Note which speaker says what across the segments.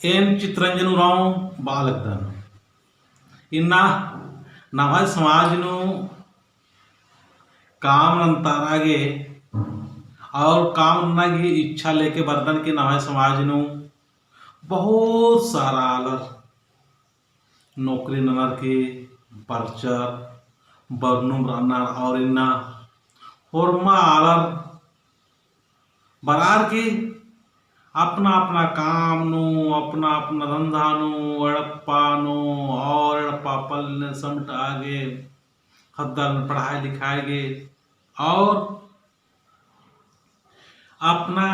Speaker 1: N चित्रंजनराव बालकदन इन्ना नवा समाजनु काम अंतरागे और काम नगी इच्छा लेके बर्दन के नवा समाजनु बहुत सारा आलर नौकरी ननर के परचर बरनुम रनर और इन्ना होरमा आलर बरार के अपना अपना काम नु अपना अपना धंधा नु अड़प्पा नु और अड़प्पा पल ने समट आगे हद्दल में पढ़ाई लिखाई गे और अपना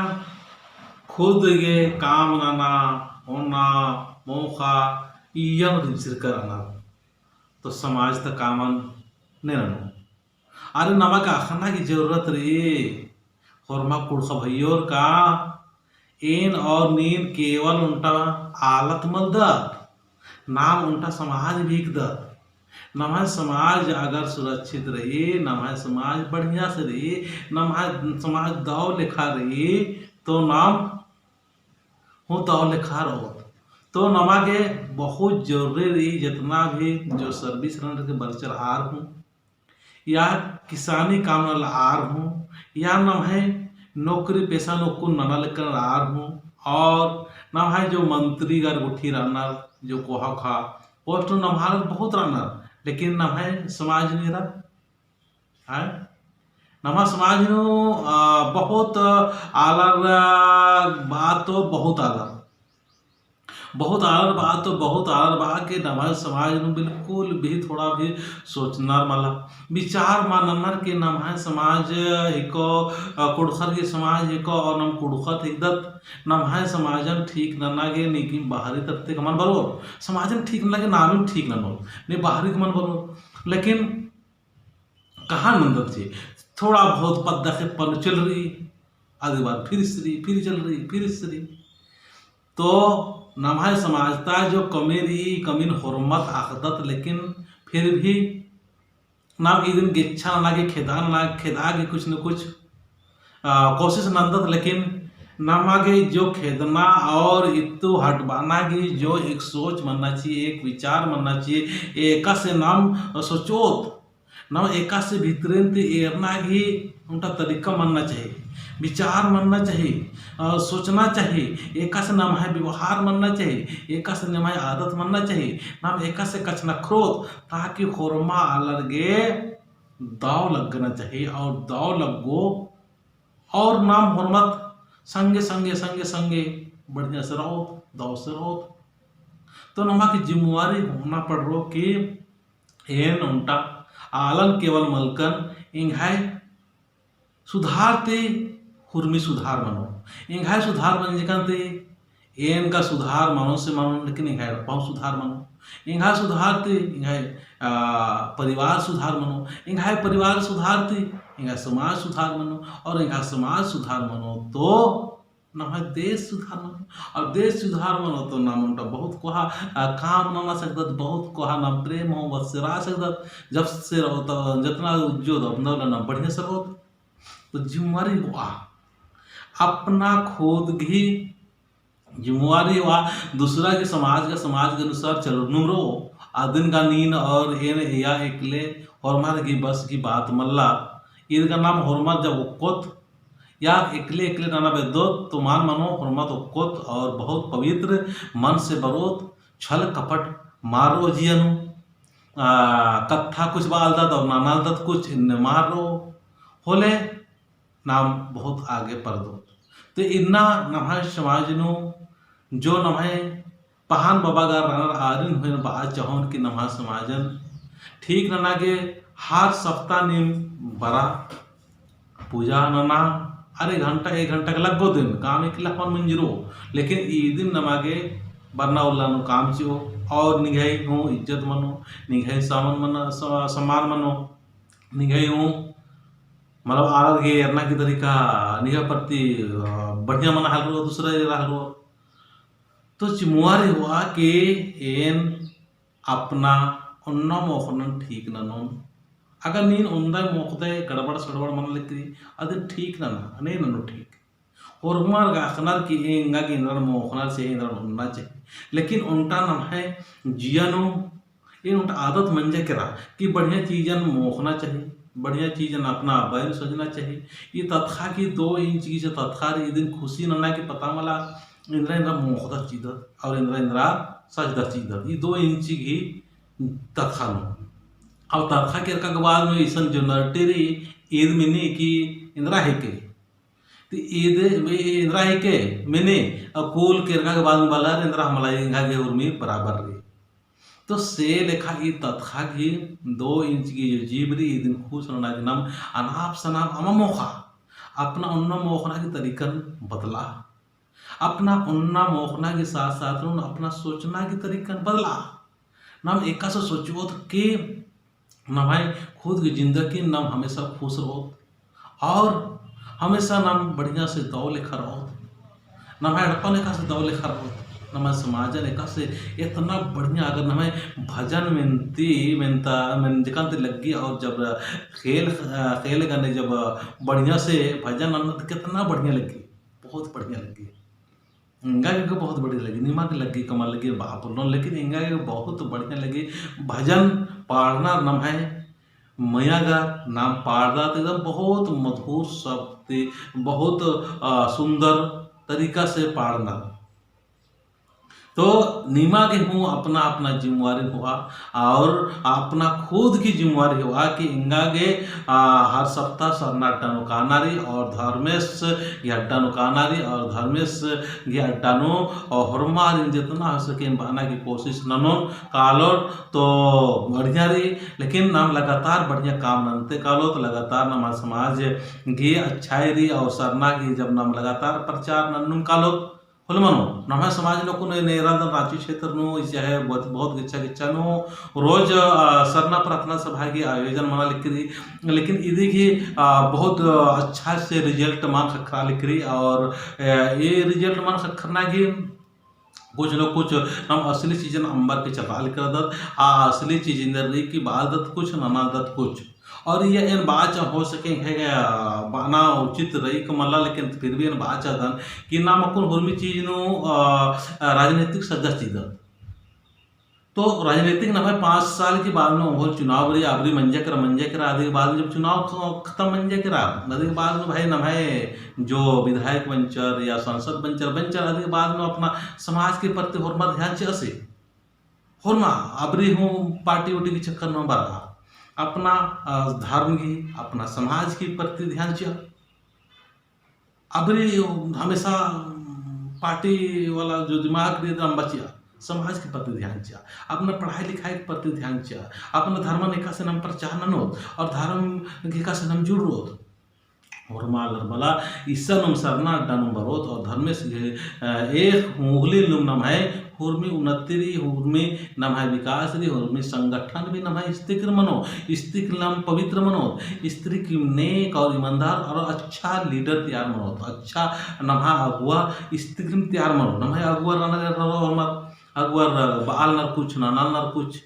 Speaker 1: खुद के काम नाना होना मौका यम रिंसर करना तो समाज तक कामन नहीं रहना अरे नमक आखना की जरूरत रे होरमा कुड़खा भैयोर का एन और नीन केवल उनटा आलत मल द नाम उनटा समाज भीग द नमाज समाज अगर सुरक्षित रही नमाज समाज बढ़िया से रही नमाज समाज दाव लिखा रही तो नाम हो दाव लिखा रहो तो नमा के बहुत जरूरी रही जितना भी जो सर्विस रन के बरचर आर हूँ या किसानी काम वाला आर हूँ या न है नौकरी पेशा नौकुर नना लेकर आर हूँ और न है जो मंत्री गर गुठी रनर जो कोहा खा पोस्ट नम्हार बहुत रनर लेकिन न है समाज नहीं रहा है नमा समाज नो बहुत आलर बात तो बहुत आलर बात तो बहुत आलर बात के नवा समाज नु बिल्कुल भी थोड़ा भी सोचना माला विचार माननर के नवा समाज हिको कुड़खर के समाज हिको और नम कुड़खत हिदत नवा समाजन ठीक न लगे निकी बाहरी तत्ते कमन बरोबर समाजन ठीक न लगे नाम ठीक न नो ने बाहरी कमन बरोबर लेकिन कहाँ नंदत जी थोड़ा बहुत पद दखे पन चल रही आगे बार फिर स्त्री तो नमाज समाजता जो कमेरी कमीन हुर्मत आखदत लेकिन फिर भी नाम इधन गिच्छा लागे खेदान लागे खेदा के कुछ न कुछ कोशिश नंदत लेकिन नमागे जो खेदना और इतु हटवाना की जो एक सोच मनना चाहिए एक विचार मनना चाहिए एका से नाम सोचोत नाम एका से भीतरें एरना ही उनका तरीका मनना चाहिए विचार मनना चाहिए सोचना चाहिए एका से नाम है व्यवहार मनना चाहिए एका से नाम है आदत मनना चाहिए नाम एका से कछ नखरोत ताकि खोरमा अलगे दाव लगना चाहिए और दाव लगो और नाम हुर्मत संगे बढ़िया से रहो दाव से रहो तो नमा की जिम्मेवारी होना पड़ रो कि एन उनटा आलन केवल मलकन इंघाय सुधारते हुर्मी सुधार मनो इंघाय सुधार मन जिकनते एन का सुधार मनो से मनो लेकिन इंघाय बहुत सुधार मनो इंघाय सुधारते इंघाय परिवार सुधार मनो इंघाय परिवार सुधारते इंघाय समाज सुधार मनो और इंघाय समाज सुधार मनो तो नाम देश सुधार मनो और देश सुधार मनो तो नाम उनका बहुत कोहा काम ना सकता बहुत कोहा नाम प्रेम हो वत्सरा सकता जब से रहो तो जितना उज्जवल अपना ना बढ़िया से रहो तो जिम्मेवारी हुआ अपना खुद की जिम्मेवारी हुआ दूसरा के समाज के अनुसार चलो नुमरो आदिन का नीन और एन या एकले हरमत की बस की बात मल्ला ईद का नाम हरमत जब उक्कोत या एकले एकले नाना बेदो तो मान मनो हरमत उक्कोत और बहुत पवित्र मन से बरोत छल कपट मारो जियनु कत्था कुछ बालदत और नानालदत कुछ मारो होले नाम बहुत आगे पर दो तो इन्ना नम्हा समाज नो जो नम्हे पहान बाबा गा रनर आरिन हुए बात चाहोन कि नम्हा समाजन ठीक नना के हर सप्ताह निम बरा पूजा नना अरे घंटा एक घंटा का लगो दिन काम एक लाख मंजरो लेकिन ई दिन नमागे बरना उल्ला नो काम चियो और निगाई हो इज्जत मनो निगाई सम्मान मनो निगाई हो मतलब आलर के एरना की तरीका निगाह प्रति बढ़िया मना हाल रो दूसरा हाल रो तो जिम्मेवारी हुआ कि एन अपना उन्ना मोखन ठीक न नोन अगर नीन उन्दा मोखदे गड़बड़ सड़बड़ मन लेती अदे ठीक ना नहीं ननो ठीक hormar ga khnar ki inga ki indra mokhnar से इंद्र होना चाहिए लेकिन उनका नाम है जियनो ये उनका आदत मन जाए करा कि बढ़िया चीजन मोखना चाहिए बढ़िया चीजन अपना बैर सजना चाहिए ये तत्खा की 2 इंच की जो तत्खा ये दिन खुशी नना के पता मला इंद्रा इंद्रा मोखदा चीज और इंद्रा इंद्रा सजदा चीज ये 2 इंच की तत्खा और तत्खा के का बाद में ईसन जो नरटेरी ईद मिनी की इंद्रा है के तो ईद इंद्रा है के मैंने अकुल केरका के बाद में बाला इंद्रा हमला इंगा के उर्मी बराबर रे तो से लेखा की तत्खा की 2 इंच की जो जीबरी दिन खुश रहना के नाम अनाप शनाप अमा मोखा अपना उन्ना मोखना की तरीकन बदला अपना उन्ना मोखना के साथ साथ अपना सोचना की तरीकन बदला नाम एका से सोचो कि ना भाई खुद की जिंदगी नाम हमेशा खुश रहो और हमेशा नाम बढ़िया से दौ लेखा रहो ना भाई अड़पन एका से दौ लेखा रहो ना मैं समाजन एका से इतना बढ़िया अगर ना मैं भजन मेनती मेनता मैं जकांत लगी और जब खेल गाने जब बढ़िया से भजन अन्न कितना बढ़िया लगी बहुत बढ़िया लगी इंगा के बहुत बढ़िया लगी नीमा के लगी कमल लगी बाप लोन लेकिन इंगा के बहुत बढ़िया लगी भजन पढ़ना नाम है मैया का नाम पाड़दा तो एकदम बहुत मधुर शब्द बहुत सुंदर तरीका से पाड़ना तो नीमा के हूँ अपना अपना जिम्मेवारी हुआ और अपना खुद की जिम्मेवारी हुआ कि इंगा के हर सप्ताह सरना अड्डानो कानारी और धर्मेश ये अड्डानो कानारी और धर्मेश ये अड्डानो और हरमार जितना हो सके बहाना की कोशिश ननो कालोर तो बढ़िया रही लेकिन नाम लगातार बढ़िया काम ननते कालो तो लगातार नाम समाज की अच्छाई रही और सरना की जब नाम लगातार प्रचार नन्नुम कालो मनो नम्हा समाज लोग नेरादन रांची क्षेत्र नो चाहे बहुत गिच्छा गिच्छा नो रोज सरना प्रार्थना सभा की आयोजन मना लिख रही लेकिन इधर की बहुत अच्छा से रिजल्ट मान खखरा लिख रही और ये रिजल्ट मान खखरना की कुछ लोग कुछ हम असली चीज़ें अंबर के चपा लिख दत असली चीज़ इंदर रही की बात दत कुछ नना दत कुछ और ये इन बात हो सके है बाना उचित रही कमला लेकिन फिर भी इन बात चाहता कि नाम अपन हुर्मी चीज नो राजनीतिक सज्जा चीज तो राजनीतिक ना भाई 5 साल के बाद में वो चुनाव रही आबरी मंजे करा आदि के बाद जब चुनाव खत्म मंजे करा आदि के बाद में भाई ना भाई जो विधायक बंचर या सांसद बंचर आदि के बाद में अपना समाज के प्रति होरमा ध्यान से होरमा आबरी हूँ पार्टी उटी के चक्कर में बड़ा अपना धर्म की अपना समाज की प्रति ध्यान चाहिए अबरी हमेशा पार्टी वाला जो दिमाग दे हम बचिया समाज के प्रति ध्यान चाहिए अपना पढ़ाई लिखाई के प्रति ध्यान चाहिए अपना धर्म निका से नम प्रचार न हो और धर्म निका से नम जुड़ रोत और मागर बला ईसा नम सरना अड्डा नंबर होत और धर्मेश एक मुगली लुम नम है हुर्मी उन्नति हुर्मी नम है विकास री हुर्मी संगठन भी नम है स्त्रीकृ मनो स्त्री नम पवित्र मनो स्त्री की नेक और ईमानदार और अच्छा लीडर तैयार मनो अच्छा नम है अगुआ स्त्री तैयार मनो नम है अगुआ हमार अगुआ बाल नर कुछ नाल नर कुछ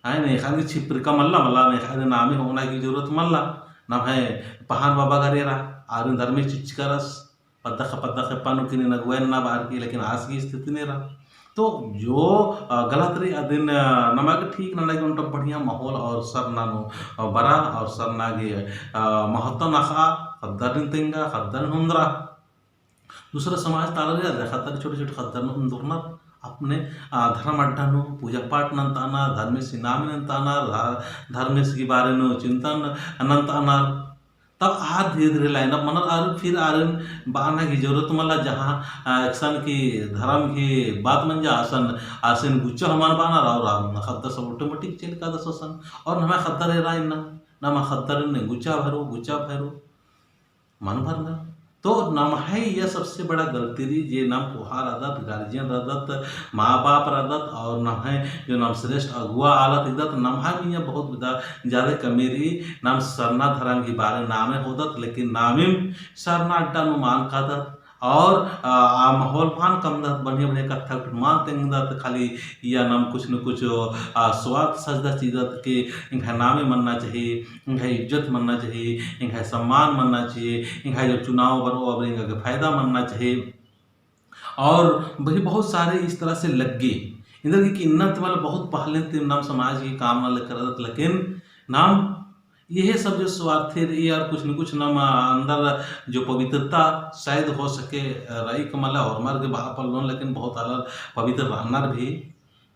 Speaker 1: है नहीं खाली छिपर का मल्ला नहीं खाली नामी होना की जरूरत मल्ला नम है पहान बाबा करेरा आरुन धर्मेश चिचकरस पद्दख पानु की नगवैन ना बाहर की लेकिन आज की स्थिति नहीं रहा तो जो गलत रही दिन नमक ठीक ना लगे उनका बढ़िया माहौल और सर नानो बरा और सर नागे महत्व नखा खद्दर तिंगा खद्दर हुंदरा दूसरा समाज ताला रहा खद्दर छोटे छोटे खद्दर हुंदरना अपने धर्म अड्डानो पूजा पाठ नंताना धर्मेश नाम नंताना धर्मेश के बारे में चिंतन नंताना तब आज धीरे धीरे लाइन अप मनर आर फिर आरन बाना की जरूरत मला जहाँ एक्शन की धर्म की बात मन जा आसन आसन गुच्चा हमार बाना राव खद्दर सब ऑटोमेटिक चल का दसन और हमें खद्दर रहा ना मैं खद्दर ने गुच्चा भरो मन भरना तो नम है यह सबसे बड़ा गलती रही जे नाम पुहार आदत गार्जियन रदत माँ बाप रदत और नम है जो नाम श्रेष्ठ अगुआ आलत इदत नम है भी बहुत ज़्यादा कमी रही नाम सरना धर्म के बारे नामे होदत लेकिन नामिम सरना अड्डा नु मान कादत और माहौल फान कम दत बढ़िया बढ़िया कथा मान तेंग दत खाली या नाम कुछ न कुछ स्वार्थ सजदा चीजत के इनका नामे मनना चाहिए, इनका इज्जत मनना चाहिए, इनका सम्मान मनना चाहिए, इनका जो चुनाव बरो अब इनका फायदा मनना चाहिए। और वही बहुत सारे इस तरह से लग गए इधर की किन्नत वाला बहुत पहले ते नाम समाज की काम वाले करत लेकिन नाम यही सब जो स्वार्थी रही और कुछ न कुछ नाम अंदर जो पवित्रता शायद हो सके रही कमला और मर के बाहर पर लोन लेकिन बहुत अलग पवित्र रहना भी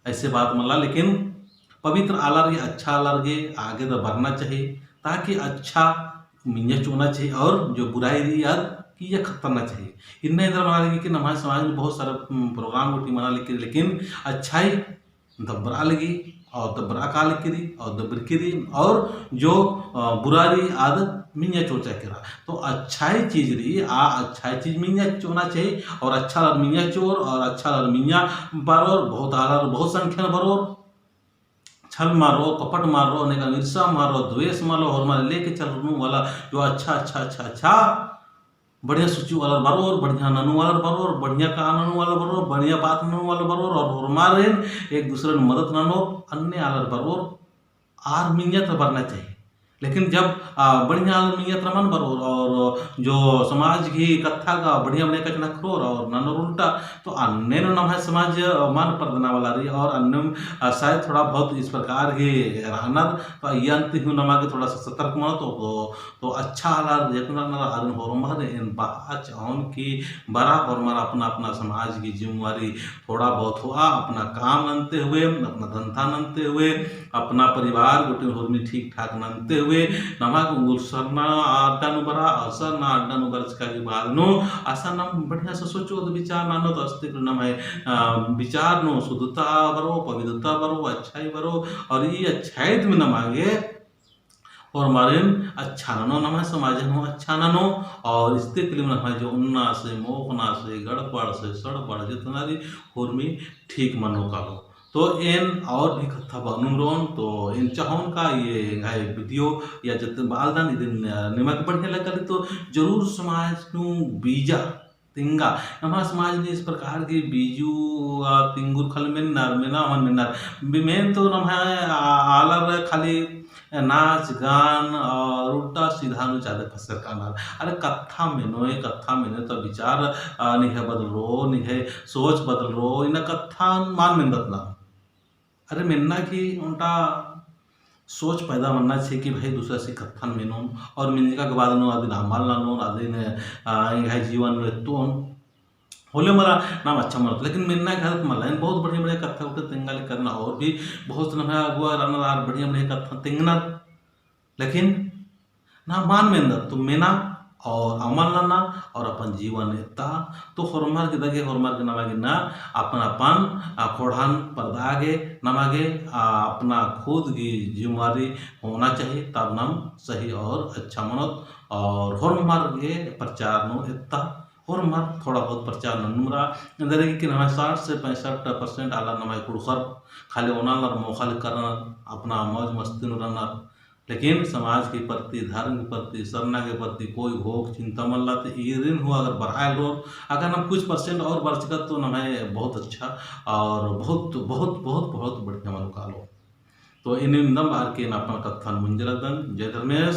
Speaker 1: ऐसे बात मला लेकिन पवित्र आलर ये अच्छा आलर के आगे तो बढ़ना चाहिए ताकि अच्छा मिंजा चुना चाहिए और जो बुराई रही यार कि ये खतरना चाहिए इन्हें इधर बना लगी कि हमारे समाज में बहुत सारे प्रोग्राम रोटी बना लेकिन लेकिन अच्छाई दबरा लगी और दबरा का लिखी और दबरकी और जो बुरारी आदत मिंजा चोचा करा तो अच्छाई चीज रही अच्छाई चीज मिंजा चोना चाहिए और अच्छा लर मिंजा चोर और अच्छा लर मिंजा बरोर बहुत आलर बहुत संख्या बरोर छल मारो कपट मारो अनेक ईर्षा मारो द्वेष मारो और मारे लेके चल वाला जो अच्छा अच्छा अच्छा अच्छा बढ़िया सूची वाला बरोर बढ़िया ननु वाला बरोर बढ़िया का ननु वाला बरोर बढ़िया बात ननु वाला बरोर और मारे एक दूसरे ने मदद ननो अन्य आलर बरोर आर मिंजत बनना चाहिए लेकिन जब बढ़िया मियत रमन बरोर और जो समाज की कथा का बढ़िया बढ़िया कचना खरोर और नन उल्टा तो अन्य नाम है समाज मान प्रदना वाला रही और अन्य शायद थोड़ा बहुत इस प्रकार के रहना तो यंत हूँ नमा के थोड़ा सा सतर्क मानो तो अच्छा हालात जितना अरुण होरमर इन बाच ऑन की बड़ा और मर अपना अपना समाज की जिम्मेवारी थोड़ा बहुत हुआ अपना काम ननते हुए अपना धंधा ननते हुए अपना परिवार गोटे होरमी ठीक ठाक ननते हुए नमाक उंगुलसरना आड्डानु बरा असरना आड्डानु बरचका की बाद नो असा नम बढ़िया से सोचो तो विचार नानो तो अस्तित्व नम है विचार नो शुद्धता बरो पवित्रता बरो अच्छाई बरो और ये अच्छाई में न मांगे और मारेन अच्छा ननो नम समाज नो अच्छा ननो और इसके के लिए नम जो उन्ना से मोहना से गड़पड़ से सड़पड़ जितना भी होरमी ठीक मनो का लो तो इन और भी कथा बनूरोन तो इन चाहोन का ये घाय वीडियो या जब बालदान इदिन निमक बढ़िया लगा तो जरूर समाज नु बीजा तिंगा हमारा समाज में इस प्रकार के बीजू तिंगुर खल में नर में ना मन में नर मेन तो नम आलर खाली नाच गान और उल्टा सीधा नु ज्यादा फसर का नार अरे कथा में नो कथा में तो विचार निहे बदल रो निहे सोच बदल रो इन कथा मान में बदला अरे मिलना कि उनका सोच पैदा बनना चाहिए कि भाई दूसरा से कथन मिनो और मिलने के बाद नो आदि नामाल ना नो आदि ने जीवन में तो होले मरा नाम अच्छा मरत लेकिन मिलना के हालत मला बहुत बढ़िया बढ़िया कथा उठे तेंगाली करना और भी बहुत ना अगुआ रनर बढ़िया बढ़िया कथा तेंगना लेकिन ना मान में तो मेना और अमल लाना और अपन जीवन इतना तो होरमार के दगे होरमार के नमागे ना अपन अपन खोड़ान पर्दागे नमागे अपना खुद की जिम्मेवारी होना चाहिए तब नाम सही और अच्छा मनोत और होरमार के प्रचार नो इतना होरमार थोड़ा बहुत प्रचार ननुमरा इंदर की नमाय 60 से 65% आला नमाय कुड़खर खाली ओनालर मोखाल करना अपना मौज मस्ती रहना लेकिन समाज के प्रति धर्म के प्रति सरना के प्रति कोई भोग चिंता मन लाते इन हुआ अगर बढ़ाए लो अगर हम कुछ % और बढ़ चुका तो न है बहुत अच्छा और बहुत बहुत बहुत बहुत बढ़िया मन का लो तो इन दम बार के अपन कथन मुंजरदन जय धर्मेश।